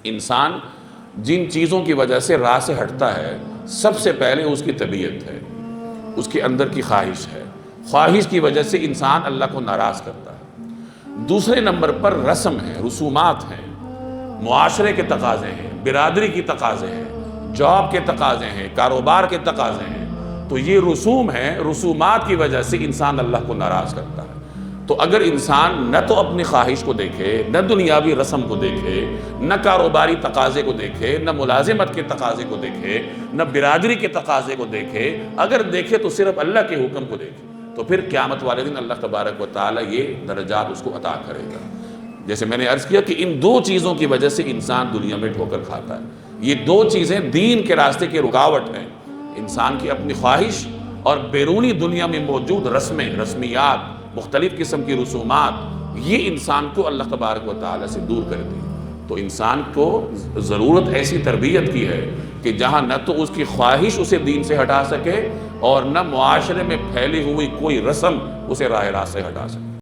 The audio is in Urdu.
انسان جن چیزوں کی وجہ سے راہ سے ہٹتا ہے، سب سے پہلے اس کی طبیعت ہے، اس کے اندر کی خواہش ہے۔ خواہش کی وجہ سے انسان اللہ کو ناراض کرتا ہے۔ دوسرے نمبر پر رسم ہے، رسومات ہیں، معاشرے کے تقاضے ہیں، برادری کی تقاضے ہیں، جاب کے تقاضے ہیں، کاروبار کے تقاضے ہیں۔ تو یہ رسوم ہیں، رسومات کی وجہ سے انسان اللہ کو ناراض کرتا ہے۔ تو اگر انسان نہ تو اپنی خواہش کو دیکھے، نہ دنیاوی رسم کو دیکھے، نہ کاروباری تقاضے کو دیکھے، نہ ملازمت کے تقاضے کو دیکھے، نہ برادری کے تقاضے کو دیکھے، اگر دیکھے تو صرف اللہ کے حکم کو دیکھے، تو پھر قیامت والے دن اللہ تبارک و تعالیٰ یہ درجات اس کو عطا کرے گا۔ جیسے میں نے عرض کیا کہ ان دو چیزوں کی وجہ سے انسان دنیا میں ٹھوکر کھاتا ہے۔ یہ دو چیزیں دین کے راستے کی رکاوٹ ہیں، انسان کی اپنی خواہش اور بیرونی دنیا میں موجود رسمیں، رسمیات، مختلف قسم کی رسومات، یہ انسان کو اللہ تبارک و تعالیٰ سے دور کرتی ہے۔ تو انسان کو ضرورت ایسی تربیت کی ہے کہ جہاں نہ تو اس کی خواہش اسے دین سے ہٹا سکے اور نہ معاشرے میں پھیلی ہوئی کوئی رسم اسے راہ راست سے ہٹا سکے۔